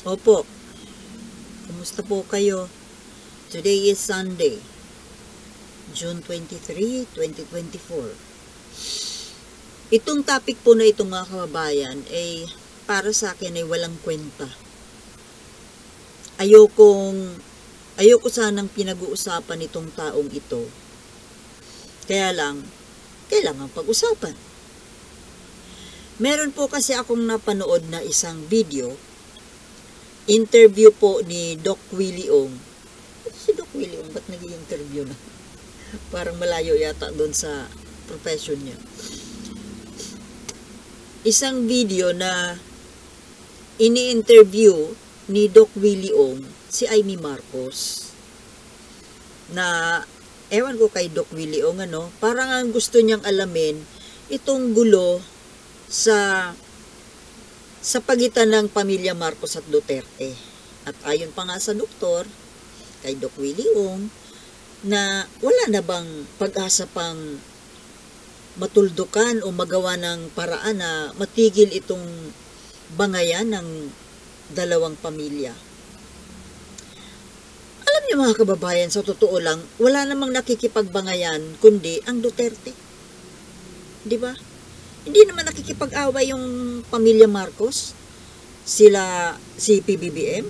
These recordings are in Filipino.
Opo, kumusta po kayo? Today is Sunday, June 23, 2024. Itong topic po na ito mga kababayan ay para sa akin ay walang kwenta. Ayoko sanang pinag-uusapan itong taong ito. Kaya lang, kailangan pag-usapan. Meron po kasi akong napanood na isang video, interview po ni Doc Willie Ong. Si Doc Willie Ong, ba't nag-i-interview na? Parang malayo yata doon sa profession niya. Isang video na ini-interview ni Doc Willie Ong si Amy Marcos. Na, ewan ko kay Doc Willie Ong, parang ang gusto niyang alamin itong gulo sa pagitan ng pamilya Marcos at Duterte. At ayon pa nga sa doktor, kay Doc Willie Ong, na wala na bang pag-asa pang matuldukan o magawa ng paraan na matigil itong bangayan ng dalawang pamilya. Alam niyo mga kababayan, sa totoo lang, wala namang nakikipagbangayan kundi ang Duterte. Di ba? Hindi naman nakikipag-away yung pamilya Marcos, si PBBM.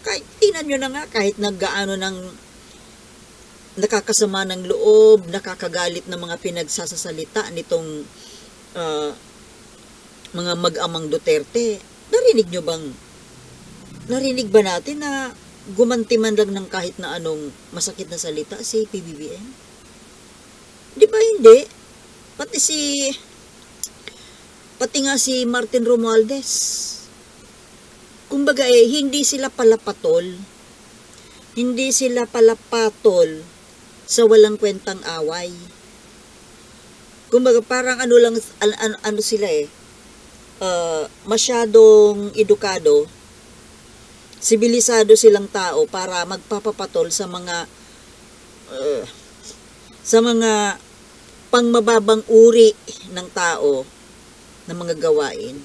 Kahit, tingnan nyo na nga, kahit naggaano ng nakakasama ng loob, nakakagalit na mga pinagsasasalita nitong mga mag-amang Duterte, narinig ba natin na gumanti man lang ng kahit na anong masakit na salita si PBBM? Di ba hindi? Pati nga si Martin Romualdez. Kumbaga hindi sila palapatol. Hindi sila palapatol sa walang kwentang away. Kumbaga parang sila masyadong edukado, sibilisado silang tao para magpapapatol sa mga pangmababang uri ng tao na mga gawain.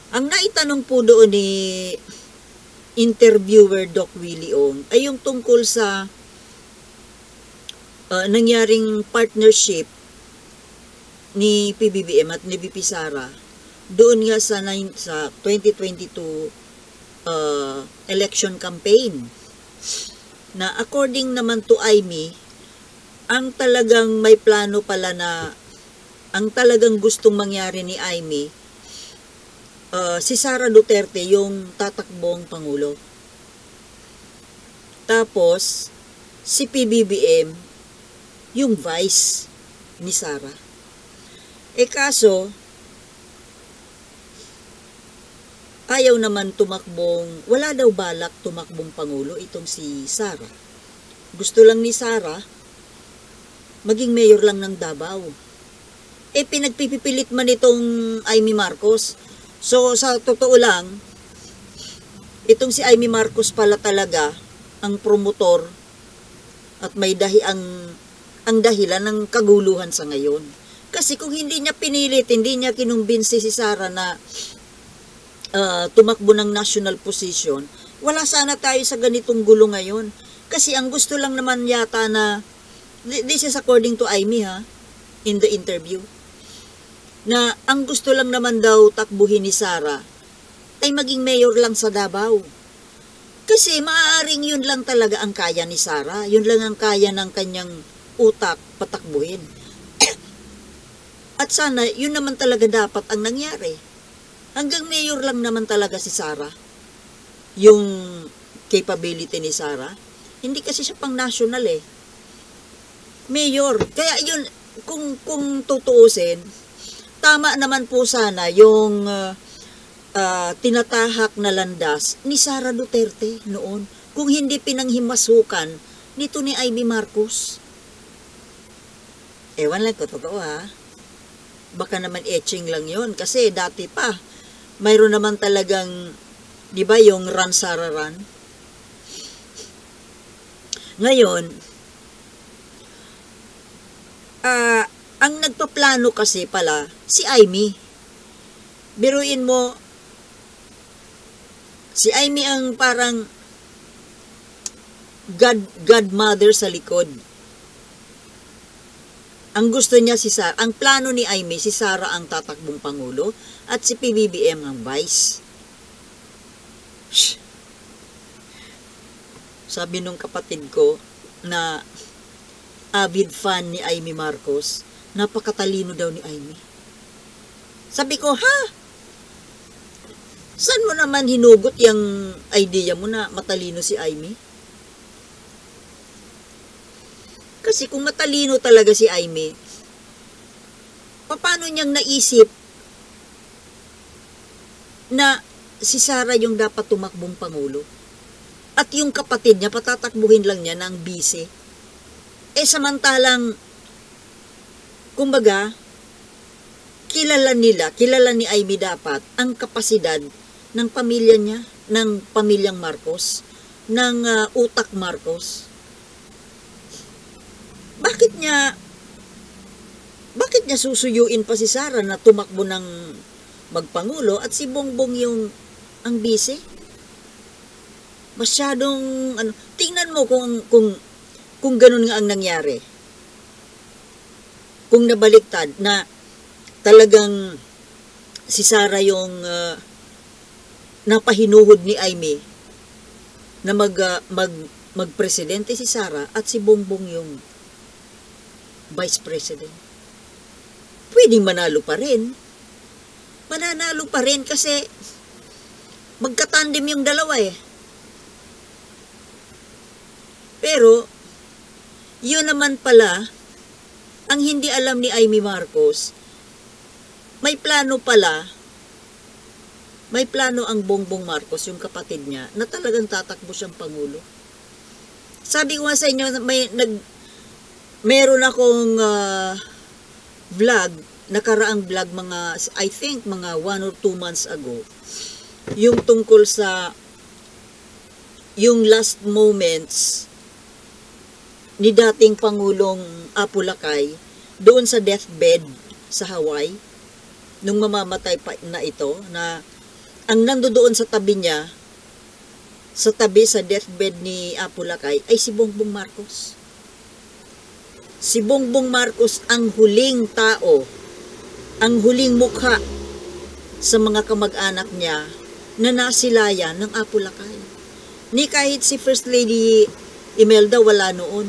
Ang naitanong po doon ni interviewer Doc Willie Ong ay yung tungkol sa nangyaring partnership ni PBBM at ni VP Sara doon nga sa 2022 election campaign, na according naman to Amy, ang talagang may plano pala na ang talagang gustong mangyari ni Amy, si Sara Duterte yung tatakbong pangulo. Tapos si PBBM yung vice ni Sara. Kaso ayaw naman wala daw balak tumakbong pangulo itong si Sara. Gusto lang ni Sara maging mayor lang ng Davao. Pinagpipipilit man itong Amy Marcos. So, sa totoo lang, itong si Amy Marcos pala talaga ang promotor at ang dahilan ng kaguluhan sa ngayon. Kasi kung hindi niya pinilit, hindi niya kinumbinsi si Sara na tumakbo ng national position, wala sana tayo sa ganitong gulo ngayon. Kasi ang gusto lang naman yata na, this is according to Amy in the interview, na ang gusto lang naman daw takbuhin ni Sara ay maging mayor lang sa Davao. Kasi maaaring yun lang talaga ang kaya ni Sara, yun lang ang kaya ng kanyang utak patakbuhin. At sana yun naman talaga dapat ang nangyari. Hanggang mayor lang naman talaga si Sara, yung capability ni Sara. Hindi kasi siya pang national mayor. Kaya yun, kung tutuusin, tama naman po sana yung tinatahak na landas ni Sara Duterte noon, kung hindi pinanghimasukan nito ni Amy Marcos. Ewan lang ko, totoo baka naman etching lang yon, kasi dati pa mayroon naman talagang, di ba, yung Run Sara Run. Ngayon, ang nagpaplano kasi pala si Amy. Biruin mo, Si Amy ang parang godmother sa likod. Ang gusto niya si Sara, ang plano ni Amy, si Sara ang tatakbong pangulo at si PBBM ang vice. Shh. Sabi nung kapatid ko na avid fan ni Amy Marcos, napakatalino daw ni Amy. Sabi ko, ha? Saan mo naman hinugot yung idea mo na matalino si Amy? Kasi kung matalino talaga si Amy, paano niyang naisip na si Sara yung dapat tumakbong pangulo? At yung kapatid niya, patatakbuhin lang niya ng bise. Samantalang, kumbaga, kilala ni Amy dapat ang kapasidad ng pamilya niya, ng pamilyang Marcos, ng utak Marcos. Bakit niya susuyuin pa si Sara na tumakbo ng magpangulo at si Bongbong yung ang bise? Masyadong tingnan mo kung ganun nga ang nangyari. Kung nabaliktad na talagang si Sara yung napahinuhod ni Amy na magpresidente si Sara at si Bongbong yung vice president. Pwedeng manalo pa rin. Mananalo pa rin kasi magkatandem yung dalawa eh. Pero, yun naman pala, ang hindi alam ni Amy Marcos, may plano ang Bongbong Marcos, yung kapatid niya, na talagang tatakbo siyang pangulo. Sabi ko nga sa inyo, meron akong vlog, nakaraang vlog I think mga 1 or 2 months ago, yung tungkol sa yung last moments ni dating Pangulong Apo Lakay doon sa deathbed sa Hawaii, nung mamamatay pa na ito, na ang nandoon sa tabi niya, sa deathbed ni Apo Lakay, ay si Bongbong Marcos. Si Bongbong Marcos ang huling tao, ang huling mukha sa mga kamag-anak niya na nasilayan ng Apo Lakay. Ni kahit si First Lady Imelda wala noon.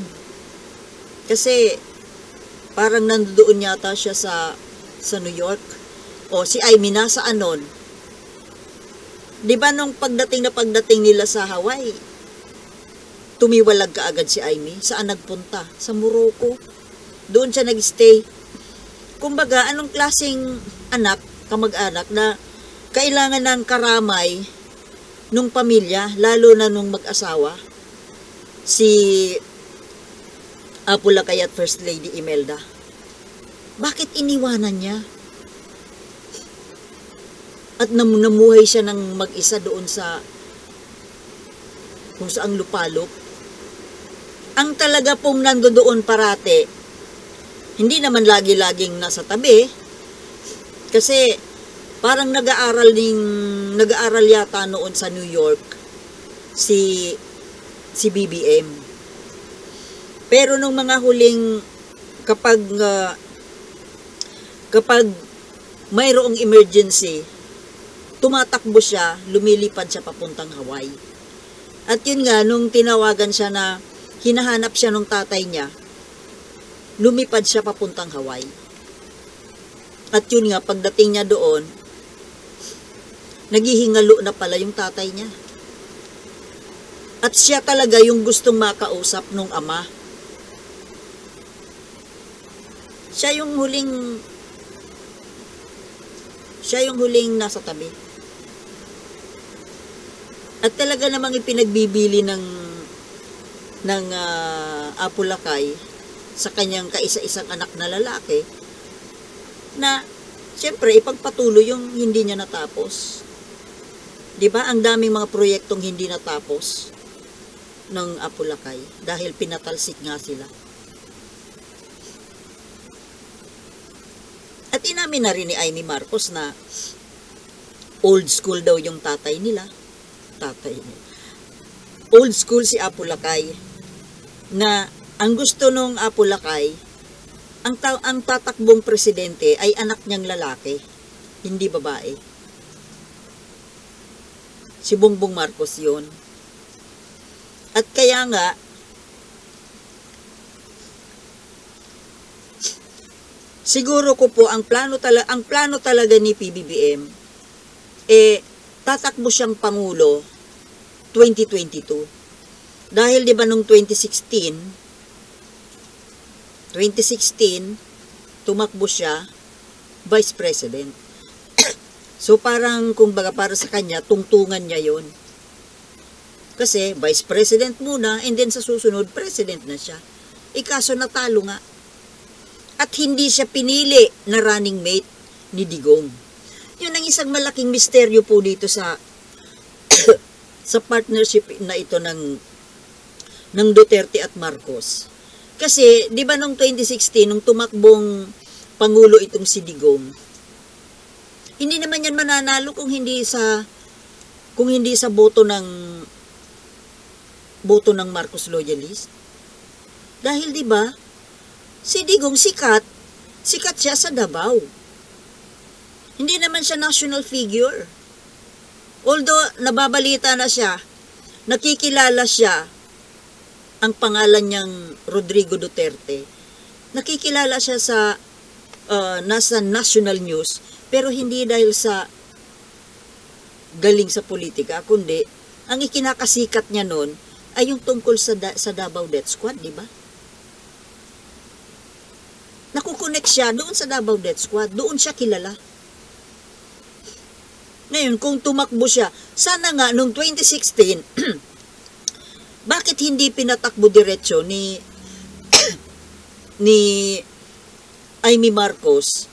Kasi parang nandoon yata siya sa New York. O si Amy nasa anon. 'Di ba nung pagdating nila sa Hawaii, tumiwalag kaagad si Amy. Saan nagpunta? Sa Morocco. Doon siya nagstay. Kumbaga, anong klaseng anak, kamag-anak na kailangan ng karamay nung pamilya, lalo na nung mag-asawa, si Apo Lakay at First Lady Imelda. Bakit iniwanan niya? At namuhay siya ng mag-isa doon sa kung saang lupalop. Ang talaga pong nandoon parate, hindi naman lagi-laging nasa tabi, kasi parang nag-aaral yata noon sa New York si BBM. Pero nung mga huling kapag mayroong emergency, tumatakbo siya, lumilipad siya papuntang Hawaii. At yun nga, nung tinawagan siya na hinahanap siya ng tatay niya, lumipad siya papuntang Hawaii. At yun nga, pagdating niya doon, naghihingalo na pala yung tatay niya. At siya talaga yung gustong makausap nung ama. Siya yung huling nasa tabi. At talaga namang ipinagbibili ng Apo Lakay sa kanyang kaisa-isang anak na lalaki na siyempre ipagpatuloy yung hindi niya natapos. 'Di ba? Ang daming mga proyektong hindi natapos ng Apo Lakay dahil pinatalsik nga sila. At inamin na rin ni Amy Marcos na old school daw yung tatay nila. tatay niya. Old school si Apo Lakay, na ang gusto nung Apo Lakay, ang tatakbong presidente ay anak niyang lalaki, hindi babae. Si Bongbong Marcos yun. At kaya nga, siguro ko po ang plano talaga ni PBBM tatakbo siyang pangulo 2022. Dahil 'di ba nung 2016 tumakbo siya vice president. So parang kumbaga para sa kanya tungtungan niya 'yon. Kasi vice president muna and then sa susunod president na siya. Kaso natalo nga. At hindi siya pinili na running mate ni Digong. Yun ang isang malaking misteryo po dito sa sa partnership na ito ng Duterte at Marcos. Kasi, di ba nung 2016, nung tumakbong pangulo itong si Digong, hindi naman yan mananalo kung hindi sa boto ng Marcos loyalist. Dahil di ba, si Digong sikat siya sa Davao. Hindi naman siya national figure. Although nababalita na siya, nakikilala siya, ang pangalan niyang Rodrigo Duterte, nakikilala siya sa nasa national news, pero hindi dahil sa galing sa politika, kundi ang ikinakasikat niya noon ay yung tungkol sa Davao Death Squad, di ba? Nakukonek siya doon sa Davao Death Squad, doon siya kilala. Ngayon, kung tumakbo siya, sana nga noong 2016, bakit hindi pinatakbo diretso ni Amy Marcos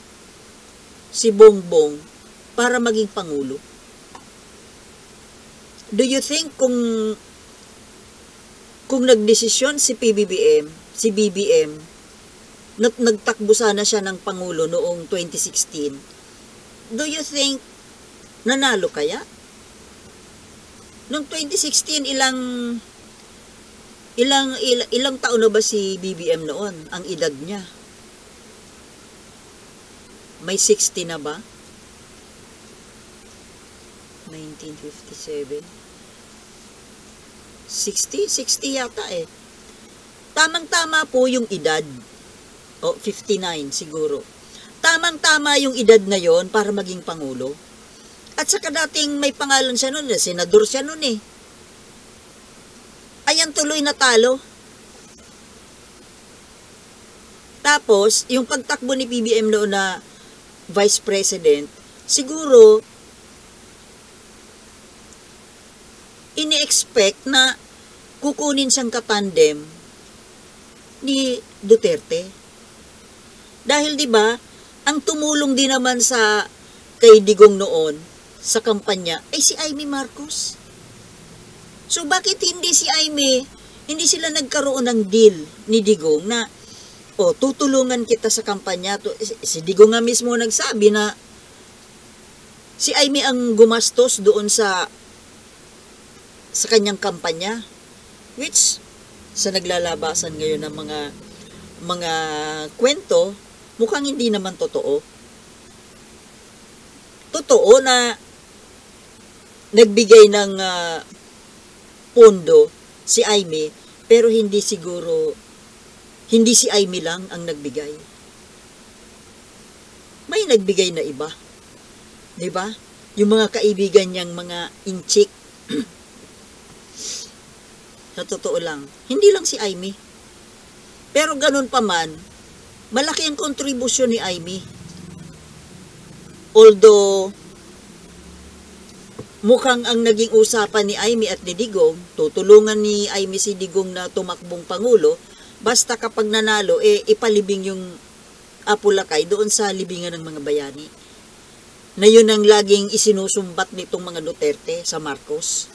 si Bongbong para maging pangulo? Do you think kung nagdesisyon si BBM, nagtakbo sana siya ng pangulo noong 2016, do you think nanalo kaya? Noong 2016, ilang taon na ba si BBM noon? Ang edad niya? May 60 na ba? 1957. 60 yata eh. Tamang-tama po yung edad. O, 59 siguro. Tamang-tama yung edad na yon para maging pangulo. At saka dating may pangalan siya noon, senador siya noon eh. Ayan tuloy natalo. Tapos, yung pagtakbo ni BBM noon na vice president, siguro, ini-expect na kukunin siyang katandem ni Duterte. Dahil 'di ba, ang tumulong din naman kay Digong noon sa kampanya ay si Amy Marcos. So bakit hindi sila nagkaroon ng deal ni Digong na tutulungan kita sa kampanya? Si Digong nga mismo nagsabi na si Amy ang gumastos doon sa kanyang kampanya, which sa naglalabasan ngayon ng mga kwento, mukhang hindi naman totoo. Totoo na nagbigay ng pondo si Amy, pero hindi si Amy lang ang nagbigay. May nagbigay na iba. 'Di ba? Yung mga kaibigan niyang mga inchik. Sa totoo lang, hindi lang si Amy. Pero ganun pa man, malaki ang kontribusyon ni Amy. Although, mukhang ang naging usapan ni Amy at ni Digong, tutulungan ni Amy si Digong na tumakbong pangulo, basta kapag nanalo, ipalibing yung Apo Lakay doon sa libingan ng mga bayani. Na yun ang laging isinusumbat nitong mga Duterte sa Marcos.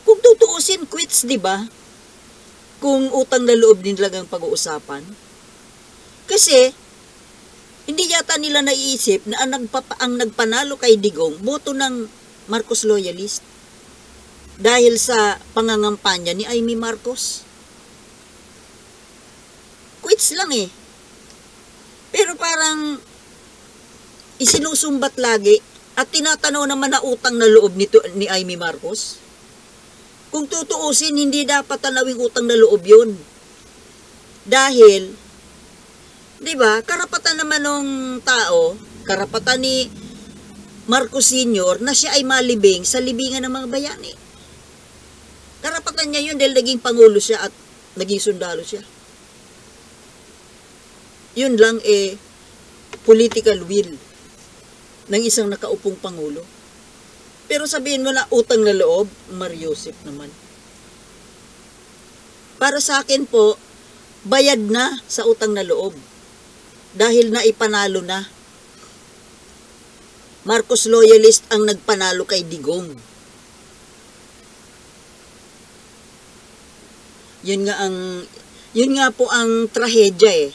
Kung tutuusin, quits, di ba? Kung utang na loob din talagang pag-uusapan. Kasi, hindi yata nila naiisip na ang nagpanalo kay Digong, boto ng Marcos loyalist dahil sa pangangampanya ni Amy Marcos. Quits lang eh. Pero parang isinusumbat lagi at tinatanaw naman na utang na loob nito ni Amy Marcos. Kung tutuusin, hindi dapat tanawing utang na loob yun. Dahil, di ba, karapatan naman ng tao, karapatan ni Marcos Sr. na siya ay malibing sa libingan ng mga bayani. Karapatan niya yun dahil naging pangulo siya at naging sundalo siya. Yun lang political will ng isang nakaupong pangulo. Pero sabihin mo na utang na loob, Mariusip naman. Para sa akin po, bayad na sa utang na loob. Dahil naipanalo na. Marcos loyalist ang nagpanalo kay Digong. Yun nga po ang trahedya eh.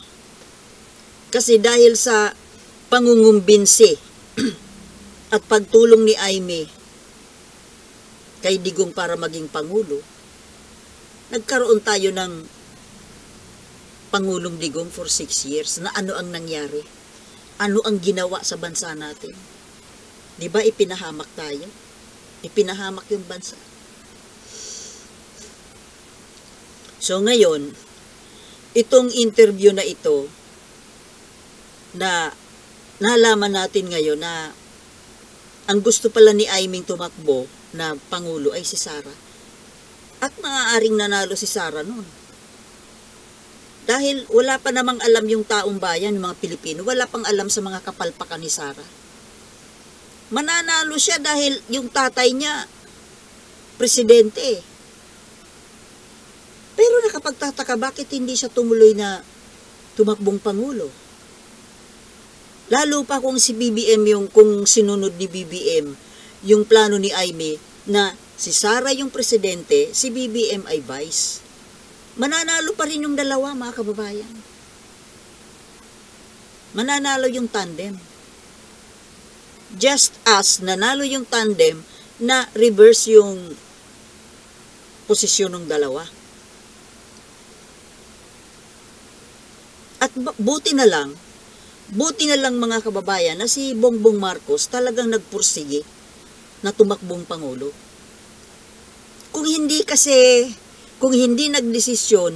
Kasi dahil sa pangungumbinsi at pagtulong ni Amy kay Digong para maging pangulo, nagkaroon tayo ng Pangulong Digong for 6 years na ano ang nangyari? Ano ang ginawa sa bansa natin? Di ba ipinahamak tayo? Ipinahamak yung bansa. So ngayon, itong interview na ito, na nalaman natin ngayon na ang gusto pala ni Aiming tumakbo na pangulo ay si Sara. At maaaring nanalo si Sara noon. Dahil wala pa namang alam yung taong bayan, yung mga Pilipino, wala pang alam sa mga kapalpakan ni Sara. Mananalo siya dahil yung tatay niya, presidente. Pero nakapagtataka, bakit hindi siya tumuloy na tumakbong pangulo? Lalo pa kung si BBM kung sinunod ni BBM, yung plano ni Aimee na si Sara yung presidente, si BBM ay vice. Mananalo pa rin yung dalawa, mga kababayan. Mananalo yung tandem. Just as nanalo yung tandem na reverse yung posisyon ng dalawa. At buti na lang mga kababayan na si Bongbong Marcos talagang nagpursige na tumakbong pangulo. Kung hindi nagdesisyon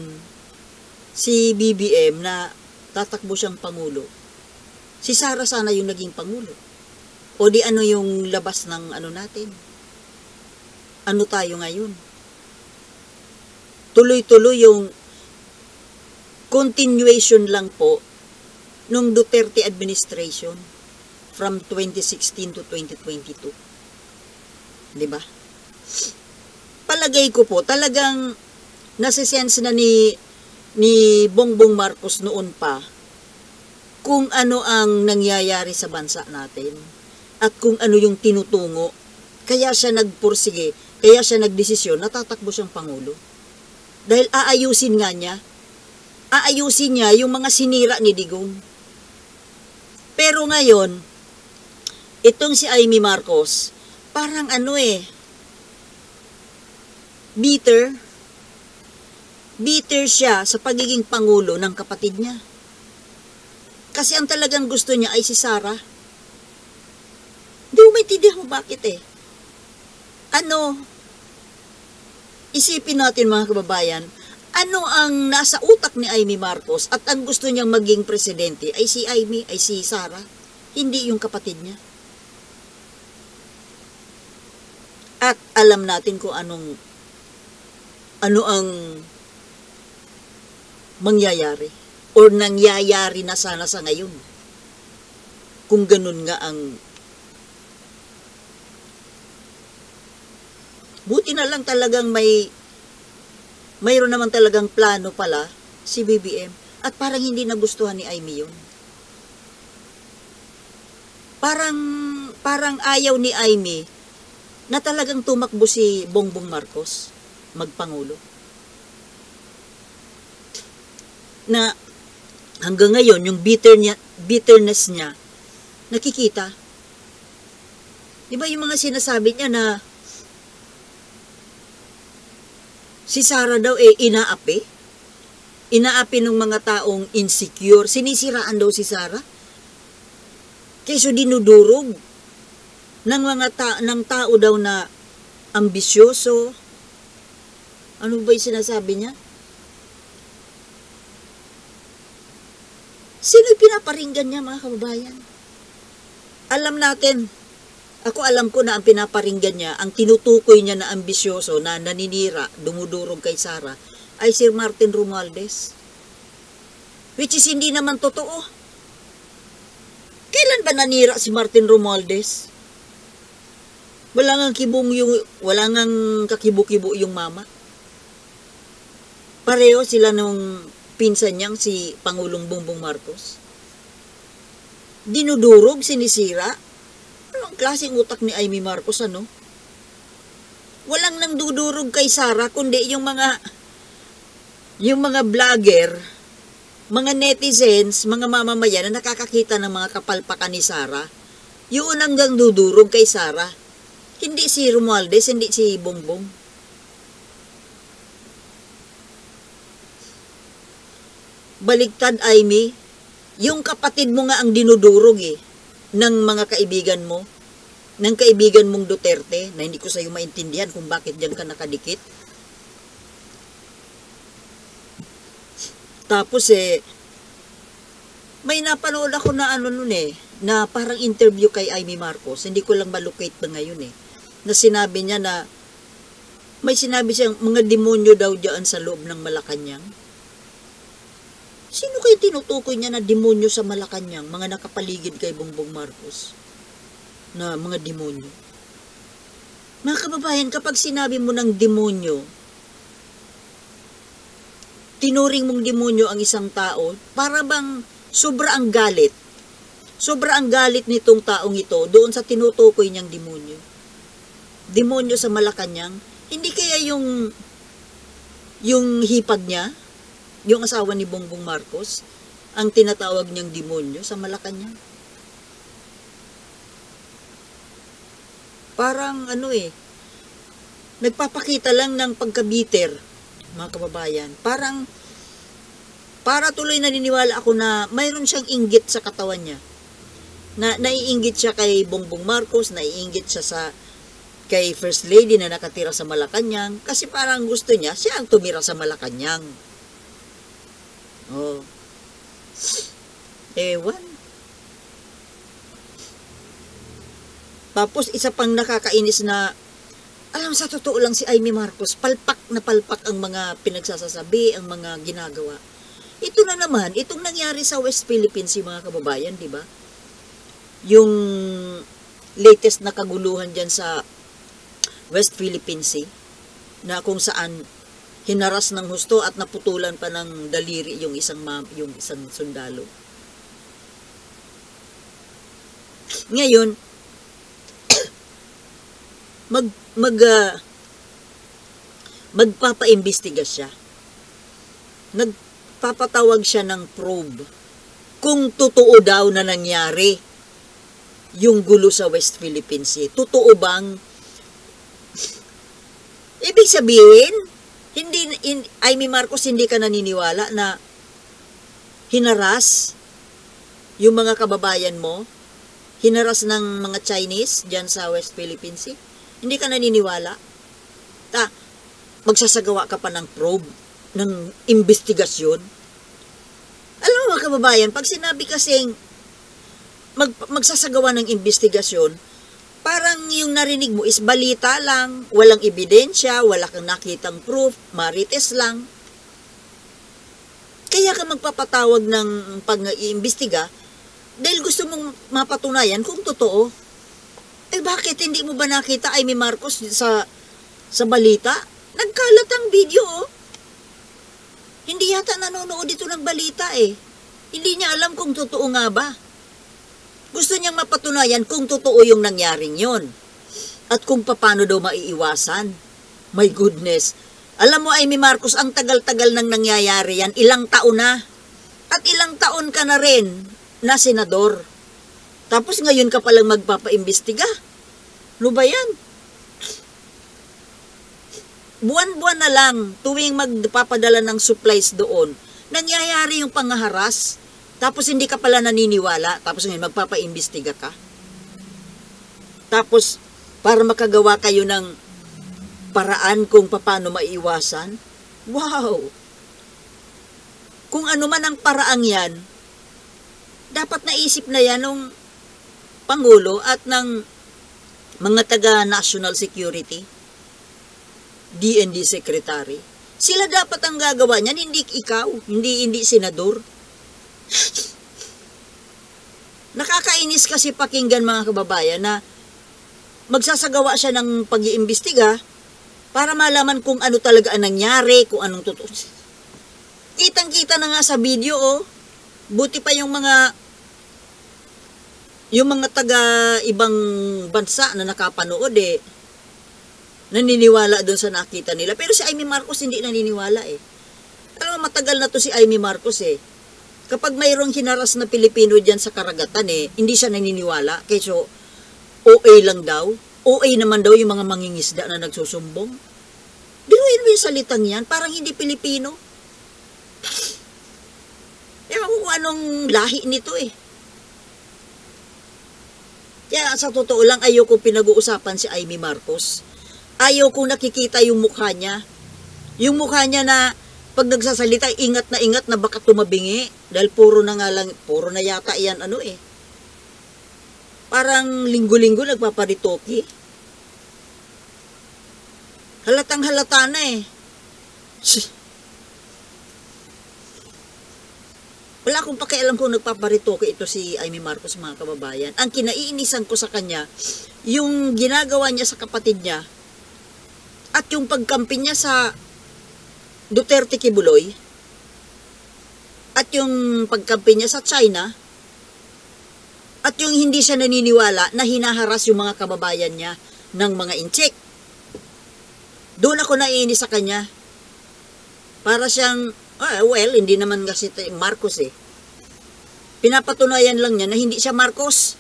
si BBM na tatakbo siyang pangulo, si Sara sana yung naging pangulo. O di ano yung labas ng ano natin? Ano tayo ngayon? Tuloy-tuloy yung continuation lang po nung Duterte administration from 2016 to 2022. 'Di ba? Palagay ko po talagang nasisense na ni Bongbong Marcos noon pa kung ano ang nangyayari sa bansa natin at kung ano yung tinutungo. Kaya siya nagpursige, kaya siya nagdesisyon na tatakbo siyang pangulo. Dahil aayusin niya yung mga sinira ni Digong. Pero ngayon, itong si Aimee Marcos, parang bitter siya sa pagiging pangulo ng kapatid niya. Kasi ang talagang gusto niya ay si Sara. Hindi mo maintindihan mo bakit isipin natin mga kababayan, ano ang nasa utak ni Aimee Marcos at ang gusto niyang maging presidente ay si Aimee, ay si Sara, hindi yung kapatid niya. At alam natin kung ano ang mangyayari or nangyayari na sana sa ngayon. Kung ganun nga ang buti na lang talagang mayroon naman talagang plano pala si BBM at parang hindi nagustuhan ni Aimee yun. Parang ayaw ni Aimee na talagang tumakbo si Bongbong Marcos magpangulo. Na hanggang ngayon yung bitterness niya nakikita. Di ba yung mga sinasabi niya na si Sara daw inaapi? Inaapi ng mga taong insecure. Sinisiraan daw si Sara. Kaysa dinudurog ng ng tao daw na ambisyoso. Ano ba yung sinasabi niya? Sino yung pinaparinggan niya, mga kababayan? Alam natin, alam ko na ang pinaparinggan niya, ang tinutukoy niya na ambisyoso, na naninira, dumudurog kay Sara, ay si Martin Romualdez. Which is hindi naman totoo. Kailan ba nanira si Martin Romualdez? Wala ngang kakibo-kibo yung mama. Pareho sila nung pinsan niyang si Pangulong Bongbong Marcos. Dinudurog, sinisira. Anong klaseng utak ni Amy Marcos, ano? Walang nang dudurog kay Sara, kundi yung mga vlogger, mga netizens, mga mamamayan na nakakakita ng mga kapalpakan ni Sara. Yun hanggang dudurog kay Sara. Hindi si Romualdez, hindi si Bongbong. Baligtad, Amy. Yung kapatid mo nga ang dinudurog ng mga kaibigan mo, ng kaibigan mong Duterte, na hindi ko sa'yo maintindihan kung bakit diyan ka nakadikit. Tapos may napanood ako na na parang interview kay Amy Marcos, hindi ko lang malocate ba ngayon na sinabi niya na may sinabi siyang mga demonyo daw diyan sa loob ng Malacanang. Sino kayo tinutukoy niya na demonyo sa Malacanang, mga nakapaligid kay Bongbong Marcos na mga demonyo? Mga kababayan, kapag sinabi mo ng demonyo, tinuring mong demonyo ang isang tao, para bang sobra ang galit. Sobra ang galit nitong taong ito doon sa tinutukoy niyang demonyo. Demonyo sa Malacanang, hindi kaya yung hipag niya, yung asawa ni Bongbong Marcos, ang tinatawag niyang demonyo sa Malacanang? Parang nagpapakita lang ng pagkabiter, mga kababayan. Para tuloy naniniwala ako na mayroon siyang inggit sa katawan niya. Na naiinggit siya kay Bongbong Marcos, naiinggit siya kay First Lady na nakatira sa Malacanang, kasi parang gusto niya siya ang tumira sa Malacanang. Oh. Ewan. Tapos isa pang nakakainis na, alam, sa totoo lang si Amy Marcos, palpak na palpak ang mga pinagsasasabi, ang mga ginagawa. Ito na naman, itong nangyari sa West Philippines, mga kababayan, di ba? Yung latest na kaguluhan dyan sa West Philippine Sea, na kung saan hinaras ng husto at naputulan pa ng daliri yung isang sundalo. Ngayon, magpapaimbestiga siya. Nagpapatawag siya ng probe kung totoo daw na nangyari yung gulo sa West Philippine Sea. Totoo bang? Ibig sabihin, Amy Marcos, hindi ka naniniwala na hinaras yung mga kababayan mo, hinaras ng mga Chinese dyan sa West Philippine Sea? Hindi ka naniniwala? Magsasagawa ka pa ng probe, ng investigasyon? Alam mo, mga kababayan, pag sinabi kasing magsasagawa ng investigasyon, parang yung narinig mo is balita lang, walang ebidensya, wala kang nakitang proof, marites lang. Kaya ka magpapatawag ng pag-iimbestiga dahil gusto mong mapatunayan kung totoo. Bakit hindi mo ba nakita Amy Marcos sa balita? Nagkalat ang video, Hindi yata nanonood dito ng balita Hindi niya alam kung totoo nga ba. Gusto niyang mapatunayan kung totoo yung nangyaring yon. At kung paano daw maiiwasan. My goodness. Alam mo, Amy Marcos, ang tagal-tagal nang nangyayari yan. Ilang taon na. At ilang taon ka na rin na senador. Tapos ngayon ka palang magpapaimbestiga. Ano ba yan? Buwan-buwan na lang, tuwing magpapadala ng supplies doon, nangyayari yung pangaharas. Tapos hindi ka pala naniniwala. Tapos ngayon magpapaimbestiga ka. Tapos para makagawa kayo ng paraan kung paano maiwasan. Wow! Kung ano man ang paraang yan, dapat naisip na yan ng Pangulo at ng mga taga-national security, DND secretary. Sila dapat ang gagawa niyan, hindi ikaw, hindi senador. Nakakainis kasi pakinggan mga kababayan na magsasagawa siya ng pag-iimbestiga para malaman kung ano talaga ang nangyari, kung anong totoo. Kitang-kita na nga sa video, oh. Buti pa yung mga taga ibang bansa na nakapanood, naniniwala doon sa nakita nila. Pero si Amy Marcos hindi naniniwala, Alam mo, matagal na to si Amy Marcos, Kapag mayroong hinaras na Pilipino dyan sa karagatan, hindi siya naniniwala. Kaya OA lang daw. OA naman daw yung mga mangingisda na nagsusumbong. Biruin mo yung salitang yan, parang hindi Pilipino. Ewan ko kung anong lahi nito, Kaya sa totoo lang, ayoko pinag-uusapan si Amy Marcos. Ayoko nakikita yung mukha niya. Yung mukha niya na pag nagsasalita, ingat na baka tumabingi. Dahil puro na yata yan, Parang linggo-linggo nagpaparitoki. Halatang halata na, Wala akong pakialam kung nagpaparitoke ito si Amy Marcos, mga kababayan. Ang kinaiinisan ko sa kanya, yung ginagawa niya sa kapatid niya, at yung pagkampi niya sa Duterte Kibuloy, at yung pagkampi niya sa China, at yung hindi siya naniniwala na hinaharas yung mga kababayan niya ng mga inchik. Doon ako naiinis sa kanya. Para siyang, hindi naman kasi Marcos, Pinapatunayan lang niya na hindi siya Marcos.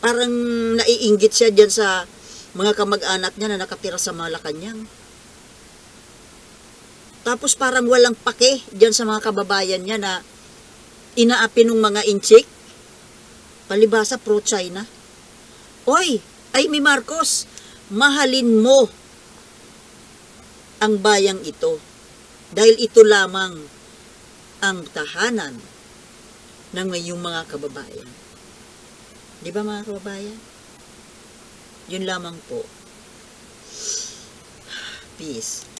Parang naiinggit siya dyan sa mga kamag-anak niya na nakatira sa Malacanang. Tapos parang walang pake dyan sa mga kababayan niya na inaapi ng mga inchik. Palibasa pro-China. Oy, Amy Marcos, mahalin mo ang bayang ito. Dahil ito lamang ang tahanan ng iyong mga kababayan. Di ba mga kababayan? Yun lamang po. Peace.